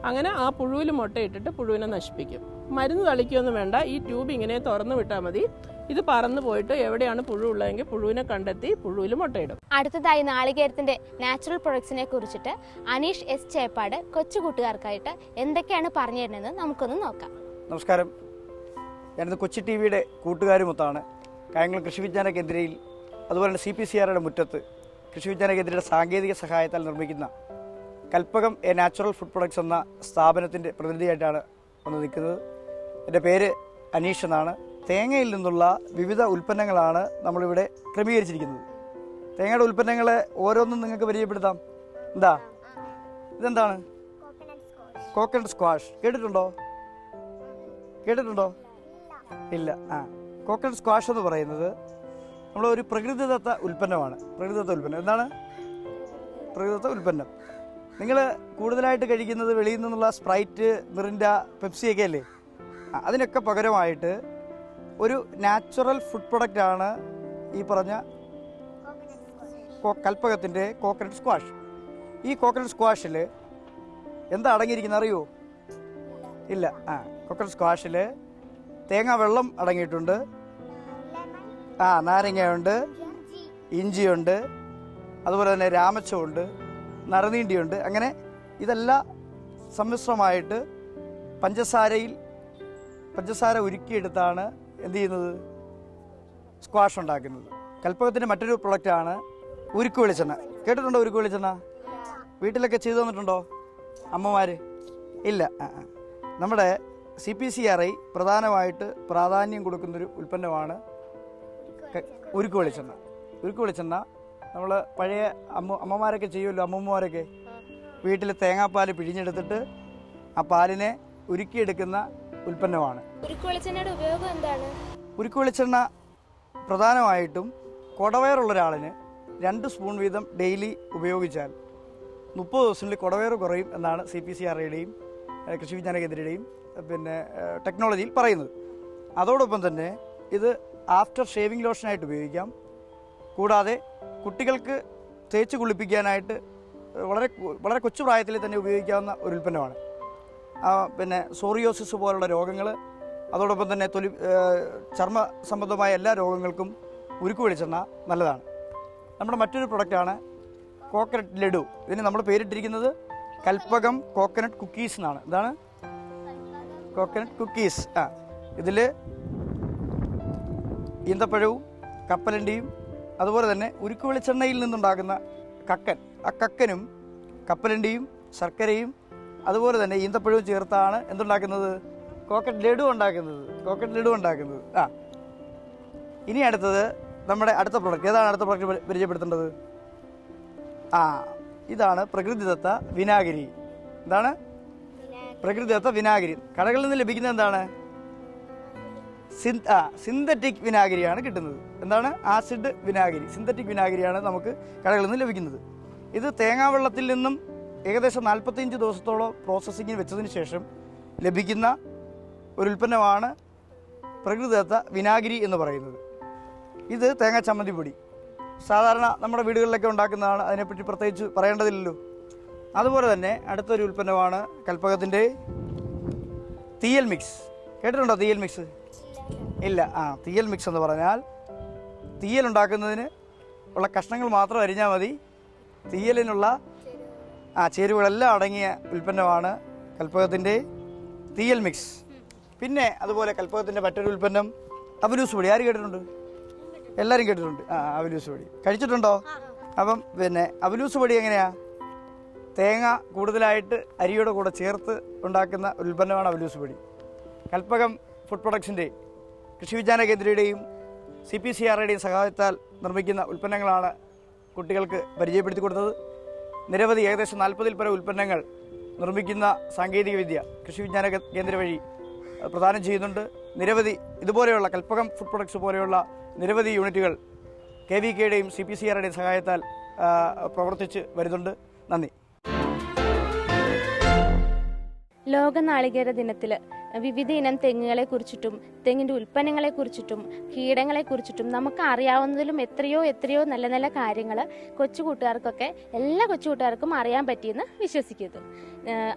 അങ്ങനെ ആ പുഴുവിൽ മുട്ടയിട്ടിട്ട് പുഴുവിനെ നശിപ്പിക്കും. മരുന്ന് തളിക്കൊന്നും വേണ്ട, ഈ ട്യൂബ് ഇങ്ങനെ തുറന്നു വിട്ടാൽ മതി. ഇത് പറന്നു പോയിട്ട് എവിടെയാണ് പുഴു ഉള്ളതെങ്കിൽ പുഴുവിനെ കണ്ടെത്തി പുഴുവിൽ മുട്ടയിടും. അടുത്തതായി നാളികേരത്തിന്റെ നാച്ചുറൽ പ്രൊഡക്ട്സിനെ കുറിച്ചിട്ട് അനീഷ് എസ് ചേപ്പാട് കൊച്ചു കൂട്ടുകാർക്കായിട്ട് എന്തൊക്കെയാണ് പറഞ്ഞു തരുന്നത് നമുക്കൊന്ന് നോക്കാം. നമസ്കാരം, ഞാനിത് കൊച്ചി ടി വിയുടെ കൂട്ടുകാരുമൊത്താണ് കായംകുളം കൃഷി വിജ്ഞാന കേന്ദ്രയിൽ, അതുപോലെ തന്നെ CPCRയുടെ മുറ്റത്ത് കൃഷി വിജ്ഞാന കേന്ദ്രയുടെ സാങ്കേതിക സഹായത്താൽ നിർമ്മിക്കുന്ന Kalpakam A natural food products എന്ന സ്ഥാപനത്തിൻ്റെ പ്രതിനിധിയായിട്ടാണ് വന്ന് നിൽക്കുന്നത്. എൻ്റെ പേര് അനീഷ് എന്നാണ്. തേങ്ങയിൽ നിന്നുള്ള വിവിധ ഉൽപ്പന്നങ്ങളാണ് നമ്മളിവിടെ ക്രമീകരിച്ചിരിക്കുന്നത്. തേങ്ങയുടെ ഉൽപ്പന്നങ്ങളെ ഓരോന്നും നിങ്ങൾക്ക് പരിചയപ്പെടുത്താം. ഇതെന്താണ്? Coconut squash. കേട്ടിട്ടുണ്ടോ? ഇല്ല. കോക്കനട്ട് സ്ക്വാഷ് എന്ന് പറയുന്നത് നമ്മളൊരു പ്രകൃതിദത്ത ഉൽപ്പന്നമാണ്. എന്താണ് പ്രകൃതിദത്ത ഉൽപ്പന്നം? നിങ്ങൾ കൂടുതലായിട്ട് കഴിക്കുന്നത് വെളിയിൽ നിന്നുള്ള സ്പ്രൈറ്റ്, മിറിൻഡ, പെപ്സിയൊക്കെ അല്ലേ? അതിനൊക്കെ പകരമായിട്ട് ഒരു നാച്ചുറൽ ഫുഡ് പ്രൊഡക്റ്റാണ് ഈ പറഞ്ഞ കൽപ്പകത്തിൻ്റെ കോക്കനട്ട് സ്ക്വാഷ്. ഈ കോക്കനട്ട് സ്ക്വാഷിൽ എന്താ അടങ്ങിയിരിക്കുന്നത് അറിയോ? ഇല്ല. കോക്കനട്ട് സ്ക്വാഷിൽ തേങ്ങാ വെള്ളം അടങ്ങിയിട്ടുണ്ട്, നാരങ്ങയുണ്ട്, ഇഞ്ചിയുണ്ട്, അതുപോലെ തന്നെ രാമച്ചമുണ്ട്, നറുനീണ്ടിയുണ്ട്. അങ്ങനെ ഇതെല്ലാം സമ്മിശ്രമായിട്ട് പഞ്ചസാര ഉരുക്കിയെടുത്താണ് എന്ത് ചെയ്യുന്നത്? സ്ക്വാഷ് ഉണ്ടാക്കുന്നത്. കൽപ്പകത്തിൻ്റെ മറ്റൊരു പ്രൊഡക്റ്റാണ് ഉരുക്ക് വെളിച്ചെണ്ണ. കേട്ടിട്ടുണ്ടോ ഉരുക്ക് വെളിച്ചെണ്ണ? വീട്ടിലൊക്കെ ചെയ്തു തന്നിട്ടുണ്ടോ അമ്മമാർ? ഇല്ല. നമ്മുടെ CPCRI പ്രധാനമായിട്ട് പ്രാധാന്യം കൊടുക്കുന്നൊരു ഉൽപ്പന്നമാണ് ഉരുക്ക് വെളിച്ചെണ്ണ. ഉരുക്ക് വെളിച്ചെണ്ണ നമ്മൾ പഴയ അമ്മമാരൊക്കെ ചെയ്യുമല്ലോ, അമ്മൂമ്മമാരൊക്കെ വീട്ടിൽ തേങ്ങാപ്പാൽ പിഴിഞ്ഞെടുത്തിട്ട് ആ പാലിനെ ഉരുക്കിയെടുക്കുന്ന ഉൽപ്പന്നമാണ്. ഉരുക്ക് വെളിച്ചെണ്ണയുടെ ഉപയോഗം എന്താണ്? ഉരുക്ക് വെളിച്ചെണ്ണ പ്രധാനമായിട്ടും കുടവയറുള്ള ഒരാളിന് 2 സ്പൂൺ വീതം ഡെയിലി ഉപയോഗിച്ചാൽ 30 ദിവസത്തിൽ കുടവയറ് കുറയും എന്നാണ് CPCRയുടെയും കൃഷി വിജ്ഞാന കേന്ദ്രയുടെയും ടെക്നോളജിയിൽ പറയുന്നത്. അതോടൊപ്പം തന്നെ ഇത് ആഫ്റ്റർ ഷേവിംഗ് ലോഷനായിട്ട് ഉപയോഗിക്കാം. കൂടാതെ കുട്ടികൾക്ക് തേച്ച് കുളിപ്പിക്കാനായിട്ട് വളരെ കൊച്ചു പ്രായത്തിൽ തന്നെ ഉപയോഗിക്കാവുന്ന ഒരു ഉൽപ്പന്നമാണ്. സോറിയോസിസ് പോലുള്ള രോഗങ്ങൾ, അതോടൊപ്പം തന്നെ ചർമ്മ സംബന്ധമായ എല്ലാ രോഗങ്ങൾക്കും ഉരുക്ക് വെളിച്ചെണ്ണ നല്ലതാണ്. നമ്മുടെ മറ്റൊരു പ്രൊഡക്റ്റാണ് കോക്കനട്ട് ലഡു. ഇതിന് നമ്മൾ പേരിട്ടിരിക്കുന്നത് കൽപ്പകം കോക്കനട്ട് കുക്കീസ് എന്നാണ്. ഇതാണ് കോക്കനട്ട് കുക്കീസ്. ഇതിൽ ഈന്തപ്പഴവും കപ്പലണ്ടിയും അതുപോലെ തന്നെ ഉരുക്ക് വെളിച്ചെണ്ണയിൽ നിന്നുണ്ടാകുന്ന കക്കൻ, ആ കക്കനും കപ്പലണ്ടിയും ശർക്കരയും അതുപോലെ തന്നെ ഈന്തപ്പഴവും ചേർത്താണ് എന്തുണ്ടാക്കുന്നത്? കോക്കനട്ട് ലഡു ഉണ്ടാക്കുന്നത്. ഇനി അടുത്തത് നമ്മുടെ അടുത്ത പ്രൊഡക്റ്റ്. ഏതാണ് അടുത്ത പ്രൊഡക്റ്റ് പരിചയപ്പെടുത്തേണ്ടത്? ഇതാണ് പ്രകൃതിദത്ത വിനാഗിരി. എന്താണ് പ്രകൃതിദത്ത വിനാഗിരി? കടകളിൽ നിന്ന് ലഭിക്കുന്നത് എന്താണ്? സിന്തറ്റിക് വിനാഗിരിയാണ് കിട്ടുന്നത്. എന്താണ്? ആസിഡ് വിനാഗിരി, സിന്തറ്റിക് വിനാഗിരിയാണ് നമുക്ക് കടകളിൽ നിന്ന് ലഭിക്കുന്നത്. ഇത് തേങ്ങാവെള്ളത്തിൽ നിന്നും ഏകദേശം 45 ദിവസത്തോളം പ്രോസസ്സിങ്ങിന് വെച്ചതിന് ശേഷം ലഭിക്കുന്ന ഒരു ഉൽപ്പന്നമാണ് പ്രകൃതിദത്ത വിനാഗിരി എന്ന് പറയുന്നത്. ഇത് തേങ്ങാ ചമ്മന്തിപ്പൊടി സാധാരണ നമ്മുടെ വീടുകളിലൊക്കെ ഉണ്ടാക്കുന്നതാണ്, അതിനെപ്പറ്റി പ്രത്യേകിച്ച് പറയേണ്ടതില്ലല്ലോ. അതുപോലെ തന്നെ അടുത്തൊരു ഉൽപ്പന്നമാണ് കൽപ്പകത്തിൻ്റെ തീയൽ മിക്സ്. കേട്ടിട്ടുണ്ടോ തീയൽ മിക്സ്? ഇല്ല. തീയൽ മിക്സ് എന്ന് പറഞ്ഞാൽ തീയൽ ഉണ്ടാക്കുന്നതിന് ഉള്ള കഷ്ണങ്ങൾ മാത്രം അരിഞ്ഞാൽ മതി. തീയലിനുള്ള ചേരുവകളെല്ലാം അടങ്ങിയ ഉൽപ്പന്നമാണ് കൽപ്പകത്തിൻ്റെ തീയൽ മിക്സ്. പിന്നെ അതുപോലെ കൽപ്പകത്തിൻ്റെ മറ്റൊരു ഉൽപ്പന്നം അവലൂസ് പൊടി. ആര് കേട്ടിട്ടുണ്ട്? എല്ലാവരും കേട്ടിട്ടുണ്ട്. അവലൂസ് പൊടി കഴിച്ചിട്ടുണ്ടോ? അപ്പം അവലൂസ് പൊടി എങ്ങനെയാണ്? തേങ്ങ കൂടുതലായിട്ട് അരിയുടെ കൂടെ ചേർത്ത് ഉണ്ടാക്കുന്ന ഉൽപ്പന്നമാണ് അവലൂസ് പൊടി. കൽപ്പകം ഫുഡ് പ്രൊഡക്ട്സിൻ്റെ കൃഷി വിജ്ഞാന കേന്ദ്രയുടെയും CPCRയുടെയും സഹായത്താൽ നിർമ്മിക്കുന്ന ഉൽപ്പന്നങ്ങളാണ് കുട്ടികൾക്ക് പരിചയപ്പെടുത്തി കൊടുത്തത്. നിരവധി ഏകദേശം 40-ൽ പരം ഉൽപ്പന്നങ്ങൾ നിർമ്മിക്കുന്ന സാങ്കേതികവിദ്യ കൃഷി വിജ്ഞാന കേന്ദ്ര വഴി പ്രദാനം ചെയ്യുന്നുണ്ട്. നിരവധി ഇതുപോലെയുള്ള കൽപ്പകം ഫുഡ് പ്രൊഡക്ട്സ് പോലെയുള്ള നിരവധി യൂണിറ്റുകൾ KVKയുടെയും CPCRയുടെയും സഹായത്താൽ പ്രവർത്തിച്ച് വരുന്നുണ്ട്. നന്ദി. ലോക നാളികേര ദിനത്തിൽ വിവിധ ഇനം തെങ്ങുകളെ കുറിച്ചിട്ടും തെങ്ങിൻ്റെ ഉൽപ്പന്നങ്ങളെ കുറിച്ചിട്ടും കീടങ്ങളെ കുറിച്ചിട്ടും നമുക്ക് അറിയാവുന്നതിലും എത്രയോ നല്ല നല്ല കാര്യങ്ങൾ കൊച്ചുകൂട്ടുകാർക്കൊക്കെ എല്ലാ കൊച്ചുകൂട്ടുകാർക്കും അറിയാൻ പറ്റിയെന്ന് വിശ്വസിക്കുന്നു.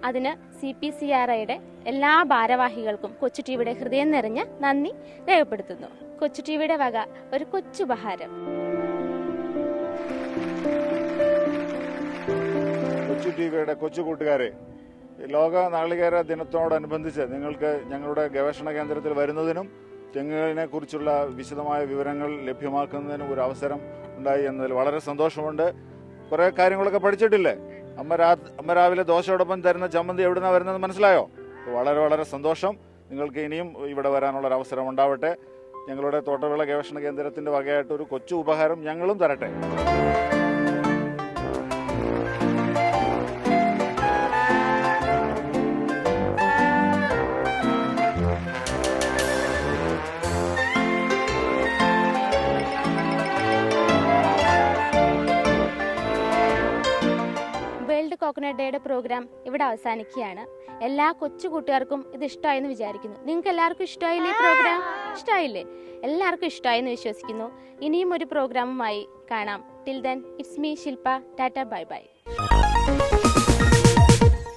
അതിന് CPCRയുടെ എല്ലാ ഭാരവാഹികൾക്കും കൊച്ചു ടിവിയുടെ ഹൃദയം നിറഞ്ഞ നന്ദി രേഖപ്പെടുത്തുന്നു. കൊച്ചു ടിവിയുടെ വക ഒരു കൊച്ചുപഹാരം. കൊച്ചു ടിവിയുടെ കൊച്ചു കൂട്ടുകാരെ, ലോക നാളികേര ദിനത്തോടനുബന്ധിച്ച് നിങ്ങൾക്ക് ഞങ്ങളുടെ ഗവേഷണ കേന്ദ്രത്തിൽ വരുന്നതിനും തെങ്ങുകളിനെ കുറിച്ചുള്ള വിശദമായ വിവരങ്ങൾ ലഭ്യമാക്കുന്നതിനും ഒരു അവസരം ഉണ്ടായി എന്നതിൽ വളരെ സന്തോഷമുണ്ട്. കുറേ കാര്യങ്ങളൊക്കെ പഠിച്ചിട്ടില്ലേ? അമ്മ രാവിലെ ദോശയോടൊപ്പം തരുന്ന ചമ്മന്തി എവിടുന്നാണ് വരുന്നത് മനസ്സിലായോ? വളരെ സന്തോഷം. നിങ്ങൾക്ക് ഇനിയും ഇവിടെ വരാനുള്ളൊരു അവസരം ഉണ്ടാവട്ടെ. ഞങ്ങളുടെ തോട്ടവിള ഗവേഷണ കേന്ദ്രത്തിൻ്റെ വകയായിട്ട് ഒരു കൊച്ചു ഉപഹാരം ഞങ്ങളും തരട്ടെ. വേൾഡ് കോക്കനട്ട് ഡേയുടെ പ്രോഗ്രാം ഇവിടെ അവസാനിക്കുകയാണ്. എല്ലാ കൊച്ചു കൂട്ടുകാർക്കും ഇത് ഇഷ്ടമായെന്ന് വിചാരിക്കുന്നു. നിങ്ങൾക്ക് എല്ലാവർക്കും ഇഷ്ടമായില്ലേ? പ്രോഗ്രാം ഇഷ്ടമായില്ലേ? എല്ലാവർക്കും ഇഷ്ടമായെന്ന് വിശ്വസിക്കുന്നു. ഇനിയും ഒരു പ്രോഗ്രാമുമായി കാണാം. Till then, it's me Shilpa. Tata, bye bye.